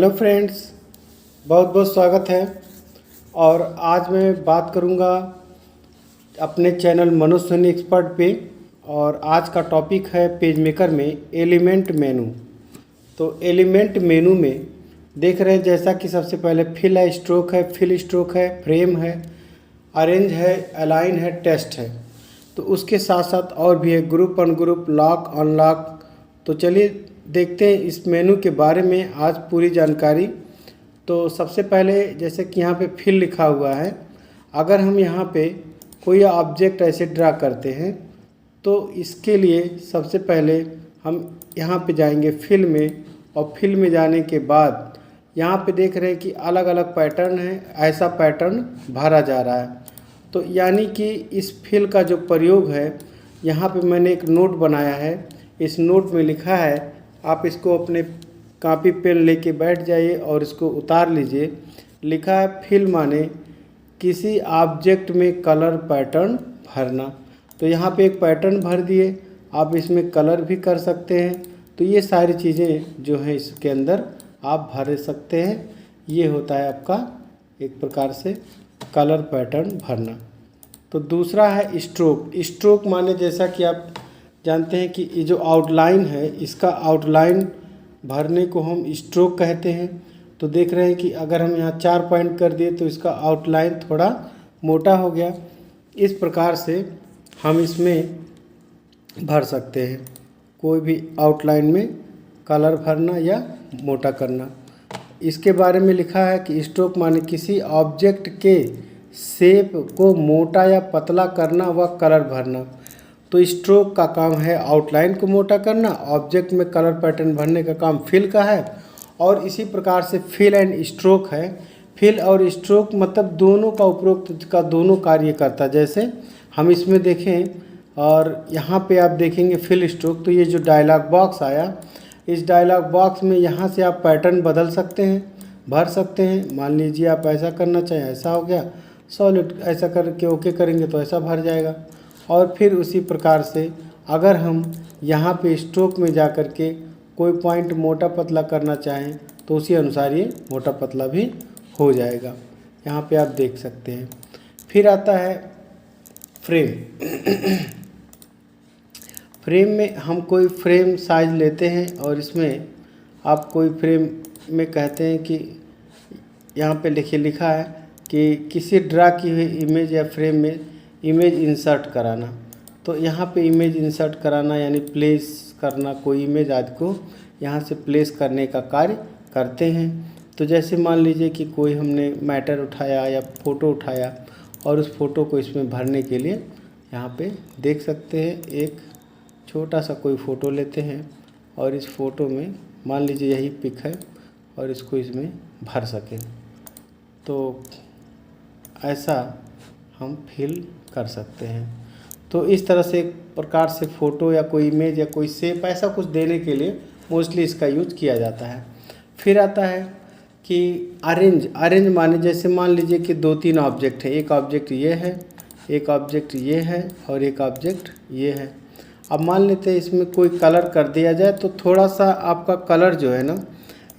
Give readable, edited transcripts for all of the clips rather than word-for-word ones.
Hello friends, बहुत बहुत स्वागत है। और आज मैं बात करूंगा अपने चैनल मनोज सोनी एक्सपर्ट पे। और आज का टॉपिक है पेज मेकर में एलिमेंट मेनू। तो एलिमेंट मेनू में देख रहे हैं जैसा कि सबसे पहले फिल है, स्ट्रोक है, फिल स्ट्रोक है, फ्रेम है, अरेंज है, अलाइन है, टेस्ट है। तो उसके साथ साथ और भी है ग्रुप अनग्रुप, लॉक अनलॉक। तो चलिए देखते हैं इस मेनू के बारे में आज पूरी जानकारी। तो सबसे पहले जैसे कि यहाँ पे फिल लिखा हुआ है, अगर हम यहाँ पे कोई ऑब्जेक्ट ऐसे ड्रा करते हैं तो इसके लिए सबसे पहले हम यहाँ पे जाएंगे फिल में। और फिल में जाने के बाद यहाँ पे देख रहे हैं कि अलग अलग पैटर्न है, ऐसा पैटर्न भरा जा रहा है। तो यानी कि इस फिल का जो प्रयोग है, यहाँ पे मैंने एक नोट बनाया है। इस नोट में लिखा है, आप इसको अपने कॉपी पेन लेके बैठ जाइए और इसको उतार लीजिए। लिखा है फिल माने किसी ऑब्जेक्ट में कलर पैटर्न भरना। तो यहाँ पे एक पैटर्न भर दिए, आप इसमें कलर भी कर सकते हैं। तो ये सारी चीज़ें जो हैं इसके अंदर आप भर सकते हैं। ये होता है आपका एक प्रकार से कलर पैटर्न भरना। तो दूसरा है स्ट्रोक। स्ट्रोक माने जैसा कि आप जानते हैं कि ये जो आउटलाइन है, इसका आउटलाइन भरने को हम स्ट्रोक कहते हैं। तो देख रहे हैं कि अगर हम यहाँ 4 पॉइंट कर दिए तो इसका आउटलाइन थोड़ा मोटा हो गया। इस प्रकार से हम इसमें भर सकते हैं कोई भी आउटलाइन में कलर भरना या मोटा करना। इसके बारे में लिखा है कि स्ट्रोक माने किसी ऑब्जेक्ट के शेप को मोटा या पतला करना व कलर भरना। तो स्ट्रोक का काम है आउटलाइन को मोटा करना, ऑब्जेक्ट में कलर पैटर्न भरने का काम फिल का है। और इसी प्रकार से फिल एंड स्ट्रोक है। फिल और स्ट्रोक मतलब दोनों का उपरोक्त का दोनों कार्य करता है। जैसे हम इसमें देखें और यहाँ पे आप देखेंगे फिल स्ट्रोक, तो ये जो डायलॉग बॉक्स आया, इस डायलॉग बॉक्स में यहाँ से आप पैटर्न बदल सकते हैं, भर सकते हैं। मान लीजिए आप ऐसा करना चाहें, ऐसा हो गया सॉलिड, ऐसा करके ओके करेंगे तो ऐसा भर जाएगा। और फिर उसी प्रकार से अगर हम यहाँ पे स्ट्रोक में जा कर के कोई पॉइंट मोटा पतला करना चाहें तो उसी अनुसार ये मोटा पतला भी हो जाएगा। यहाँ पे आप देख सकते हैं। फिर आता है फ्रेम। फ्रेम में हम कोई फ्रेम साइज लेते हैं और इसमें आप कोई फ्रेम में कहते हैं कि यहाँ पे लिखा है कि किसी ड्रा की हुई इमेज या फ्रेम में इमेज इंसर्ट कराना। तो यहाँ पे इमेज इंसर्ट कराना यानी प्लेस करना, कोई इमेज आज को यहाँ से प्लेस करने का कार्य करते हैं। तो जैसे मान लीजिए कि कोई हमने मैटर उठाया या फ़ोटो उठाया और उस फ़ोटो को इसमें भरने के लिए यहाँ पे देख सकते हैं, एक छोटा सा कोई फ़ोटो लेते हैं और इस फ़ोटो में मान लीजिए यही पिक है और इसको इसमें भर सकें। तो ऐसा हम फिल कर सकते हैं। तो इस तरह से एक प्रकार से फ़ोटो या कोई इमेज या कोई शेप ऐसा कुछ देने के लिए मोस्टली इसका यूज किया जाता है। फिर आता है कि अरेंज। अरेंज माने जैसे मान लीजिए कि 2-3 ऑब्जेक्ट है, एक ऑब्जेक्ट ये है, एक ऑब्जेक्ट ये है और एक ऑब्जेक्ट ये है। अब मान लेते हैं इसमें कोई कलर कर दिया जाए तो थोड़ा सा आपका कलर जो है ना,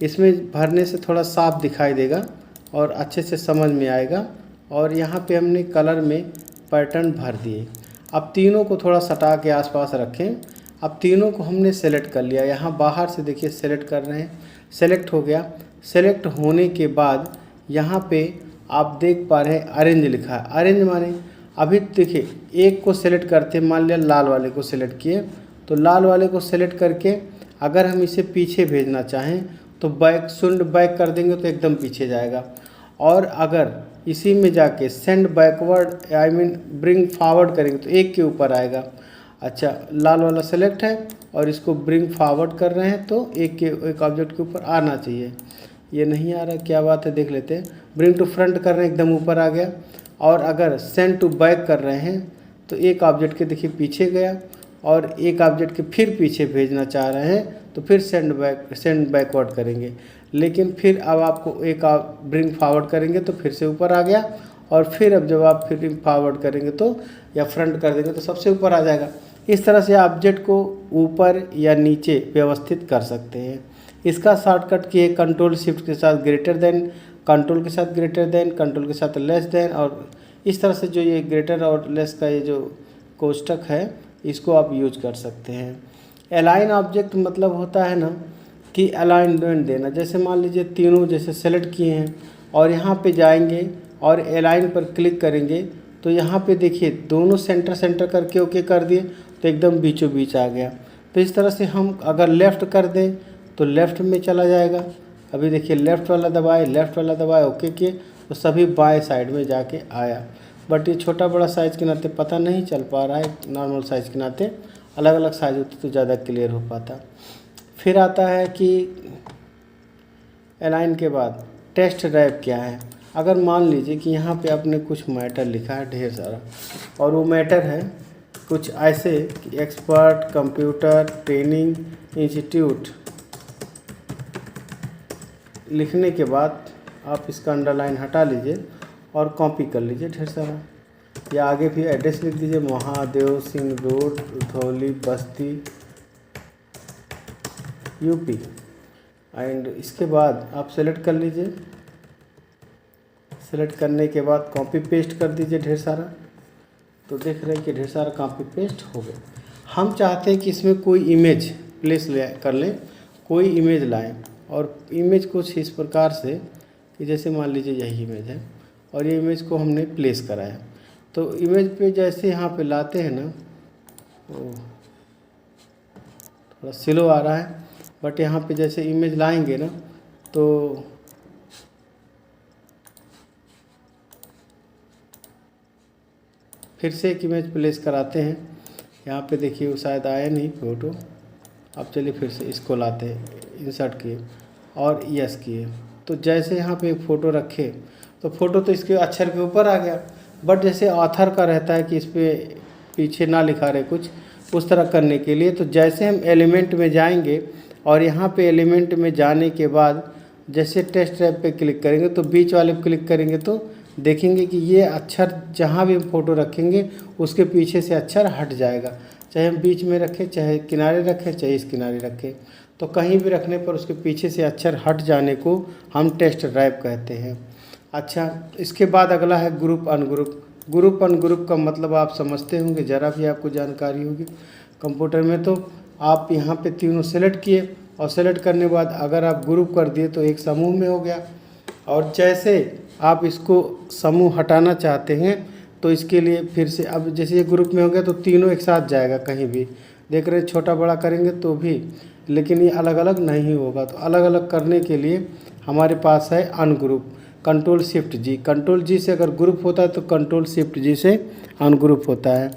इसमें भरने से थोड़ा साफ दिखाई देगा और अच्छे से समझ में आएगा। और यहाँ पे हमने कलर में पैटर्न भर दिए। अब तीनों को थोड़ा सटा के आसपास रखें। अब तीनों को हमने सेलेक्ट कर लिया। यहाँ बाहर से देखिए सेलेक्ट कर रहे हैं, सेलेक्ट हो गया। सेलेक्ट होने के बाद यहाँ पे आप देख पा रहे हैं अरेंज लिखा है। अरेंज माने अभी देखिए एक को सेलेक्ट करते, मान लिया लाल वाले को सेलेक्ट किए, तो लाल वाले को सेलेक्ट करके अगर हम इसे पीछे भेजना चाहें तो बैक शून्य बैक कर देंगे तो एकदम पीछे जाएगा। और अगर इसी में जाके send backward I mean bring forward करेंगे तो एक के ऊपर आएगा। अच्छा, लाल वाला सेलेक्ट है और इसको ब्रिंग फॉरवर्ड कर रहे हैं तो एक ऑब्जेक्ट के ऊपर आना चाहिए। ये नहीं आ रहा, क्या बात है, देख लेते हैं। ब्रिंग टू फ्रंट कर रहे हैं, एकदम ऊपर आ गया। और अगर सेंड टू बैक कर रहे हैं तो एक ऑब्जेक्ट के देखिए पीछे गया और एक ऑब्जेक्ट के फिर पीछे भेजना चाह रहे हैं तो फिर सेंड बैकवर्ड करेंगे। लेकिन फिर अब आपको एक ब्रिंग फॉरवर्ड करेंगे तो फिर से ऊपर आ गया। और फिर अब जब आप ब्रिंग फॉरवर्ड करेंगे तो या फ्रंट कर देंगे तो सबसे ऊपर आ जाएगा। इस तरह से ऑब्जेक्ट को ऊपर या नीचे व्यवस्थित कर सकते हैं। इसका शॉर्टकट की है कंट्रोल शिफ्ट के साथ ग्रेटर देन, कंट्रोल के साथ ग्रेटर देन, कंट्रोल के साथ लेस देन, और इस तरह से जो ये ग्रेटर और लेस का ये जो कोष्टक है इसको आप यूज कर सकते हैं। अलाइन ऑब्जेक्ट मतलब होता है ना कि अलाइनमेंट देना। जैसे मान लीजिए तीनों जैसे सेलेक्ट किए हैं और यहाँ पे जाएंगे और अलाइन पर क्लिक करेंगे तो यहाँ पे देखिए दोनों सेंटर सेंटर करके ओके कर दिए तो एकदम बीचों बीच आ गया। तो इस तरह से हम अगर लेफ़्ट कर दें तो लेफ़्ट में चला जाएगा। अभी देखिए लेफ़्ट वाला दबाए, लेफ़्ट वाला दबाए, ओके किए तो सभी बाएं साइड में जाके आया। बट ये छोटा बड़ा साइज़ के नाते पता नहीं चल पा रहा है, नॉर्मल साइज़ के नाते अलग अलग साइज़ होती तो ज़्यादा क्लियर हो पाता। फिर आता है कि अलाइन के बाद टेस्ट रैप क्या है। अगर मान लीजिए कि यहाँ पे आपने कुछ मैटर लिखा है ढेर सारा, और वो मैटर है कुछ ऐसे कि एक्सपर्ट कंप्यूटर ट्रेनिंग इंस्टीट्यूट लिखने के बाद आप इसका अंडरलाइन हटा लीजिए और कॉपी कर लीजिए ढेर सारा, या आगे भी एड्रेस लिख दीजिए Mahadev Singh road Udhauli Basti UP. And इसके बाद आप सेलेक्ट कर लीजिए, सेलेक्ट करने के बाद कॉपी पेस्ट कर दीजिए ढेर सारा। तो देख रहे हैं कि ढेर सारा कॉपी पेस्ट हो गया। हम चाहते हैं कि इसमें कोई इमेज प्लेस कर लें, कोई इमेज लाएं, और इमेज कुछ इस प्रकार से कि जैसे मान लीजिए यही इमेज है और ये इमेज को हमने प्लेस कराया। तो इमेज पे जैसे यहाँ पे लाते हैं ना, थोड़ा स्लो आ रहा है, बट यहाँ पे जैसे इमेज लाएंगे ना तो फिर से एक इमेज प्लेस कराते हैं। यहाँ पे देखिए वो शायद आया नहीं फ़ोटो। अब चलिए फिर से इसको लाते हैं, इंसर्ट किए और यस किए। तो जैसे यहाँ पे एक फ़ोटो रखे तो फ़ोटो तो इसके अक्षर के ऊपर आ गया, बट जैसे ऑथर का रहता है कि इस पर पीछे ना लिखा रहे कुछ, उस तरह करने के लिए तो जैसे हम एलिमेंट में जाएंगे और यहाँ पे एलिमेंट में जाने के बाद जैसे टेस्ट रैप पे क्लिक करेंगे तो बीच वाले पे क्लिक करेंगे तो देखेंगे कि ये अक्षर जहाँ भी हम फ़ोटो रखेंगे उसके पीछे से अक्षर हट जाएगा। चाहे हम बीच में रखें, चाहे किनारे रखें, चाहे इस किनारे रखें, तो कहीं भी रखने पर उसके पीछे से अक्षर हट जाने को हम टेस्ट रैप कहते हैं। अच्छा, इसके बाद अगला है ग्रुप अनग्रुप। ग्रुप अनग्रुप का मतलब आप समझते होंगे, ज़रा भी आपको जानकारी होगी कंप्यूटर में। तो आप यहाँ पे तीनों सेलेक्ट किए और सेलेक्ट करने के बाद अगर आप ग्रुप कर दिए तो एक समूह में हो गया, और जैसे आप इसको समूह हटाना चाहते हैं तो इसके लिए फिर से अब जैसे ये ग्रुप में हो गया तो तीनों एक साथ जाएगा कहीं भी। देख रहे हैं छोटा बड़ा करेंगे तो भी, लेकिन ये अलग अलग नहीं होगा। तो अलग अलग करने के लिए हमारे पास है अनग्रुप, कंट्रोल शिफ्ट जी। कंट्रोल जी से अगर ग्रुप होता है तो कंट्रोल शिफ्ट जी से अनग्रुप होता है।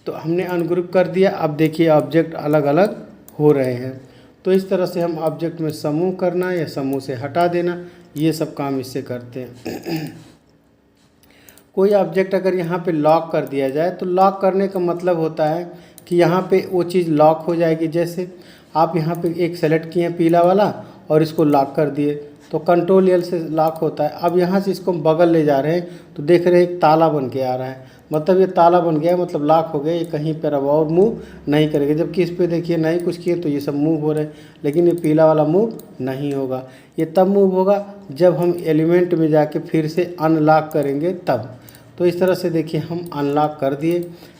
तो हमने अनग्रुप कर दिया। अब देखिए ऑब्जेक्ट अलग अलग हो रहे हैं। तो इस तरह से हम ऑब्जेक्ट में समूह करना या समूह से हटा देना, ये सब काम इससे करते हैं। कोई ऑब्जेक्ट अगर यहाँ पे लॉक कर दिया जाए तो लॉक करने का मतलब होता है कि यहाँ पे वो चीज़ लॉक हो जाएगी। जैसे आप यहाँ पे एक सेलेक्ट किए पीला वाला और इसको लॉक कर दिए तो कंट्रोल एल से लॉक होता है। अब यहाँ से इसको बगल ले जा रहे हैं तो देख रहे हैं एक ताला बन के आ रहा है, मतलब ये ताला बन गया, मतलब लॉक हो गया, ये कहीं पर अब और मूव नहीं करेगा। जबकि इस पर देखिए नहीं कुछ किए तो ये सब मूव हो रहे हैं, लेकिन ये पीला वाला मूव नहीं होगा। ये तब मूव होगा जब हम एलिमेंट में जाके फिर से अनलॉक करेंगे तब। तो इस तरह से देखिए हम अनलॉक कर दिए।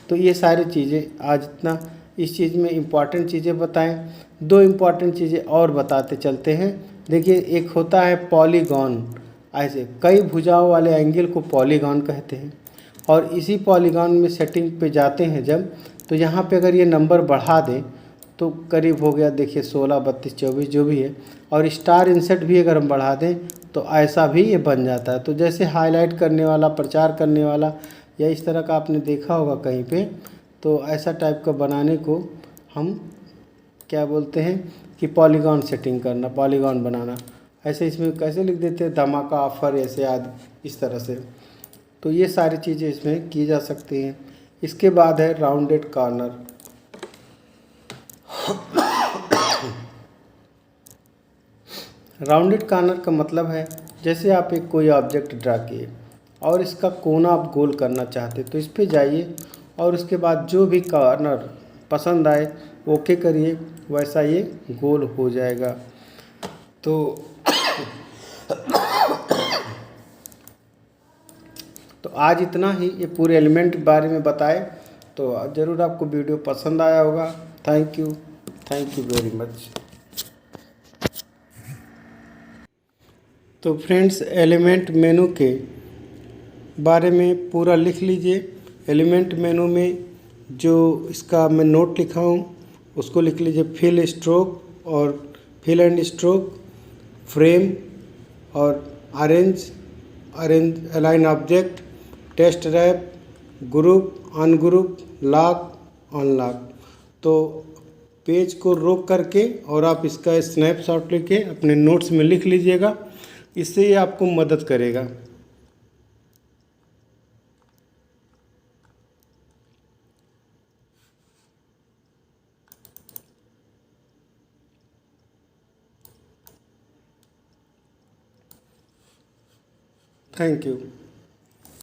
तो ये सारी चीज़ें आज इतना इस चीज़ में इम्पॉर्टेंट चीज़ें बताएं। दो इम्पॉर्टेंट चीज़ें और बताते चलते हैं। देखिए एक होता है पॉलीगॉन, ऐसे कई भुजाओं वाले एंगल को पॉलीगॉन कहते हैं। और इसी पॉलीगॉन में सेटिंग पे जाते हैं जब, तो यहाँ पे अगर ये नंबर बढ़ा दें तो करीब हो गया देखिए 16, 32, 24 जो भी है, और स्टार इंसर्ट भी अगर हम बढ़ा दें तो ऐसा भी ये बन जाता है। तो जैसे हाईलाइट करने वाला, प्रचार करने वाला, या इस तरह का आपने देखा होगा कहीं पे, तो ऐसा टाइप का बनाने को हम क्या बोलते हैं कि पॉलीगॉन सेटिंग करना, पॉलीगॉन बनाना। ऐसे इसमें कैसे लिख देते हैं धमाका ऑफर ऐसे आदि इस तरह से। तो ये सारी चीज़ें इसमें की जा सकती हैं। इसके बाद है राउंडेड कॉर्नर। राउंडेड कॉर्नर का मतलब है जैसे आप एक कोई ऑब्जेक्ट ड्रा किए और इसका कोना आप गोल करना चाहते तो इस पे जाइए और उसके बाद जो भी कॉर्नर पसंद आए ओके करिए, वैसा ये गोल हो जाएगा। तो तो आज इतना ही, ये पूरे एलिमेंट के बारे में बताए। तो ज़रूर आपको वीडियो पसंद आया होगा। Thank you very much. तो फ्रेंड्स, एलिमेंट मेनू के बारे में पूरा लिख लीजिए। एलिमेंट मेनू में जो इसका मैं नोट लिखा हूँ उसको लिख लीजिए। फिल स्ट्रोक और फिल एंड स्ट्रोक, फ्रेम और arrange, align object, text wrap, group, ungroup, lock, unlock. तो पेज को रोक करके और आप इसका स्नैपशॉट लेके अपने नोट्स में लिख लीजिएगा। इससे ये आपको मदद करेगा। Thank you.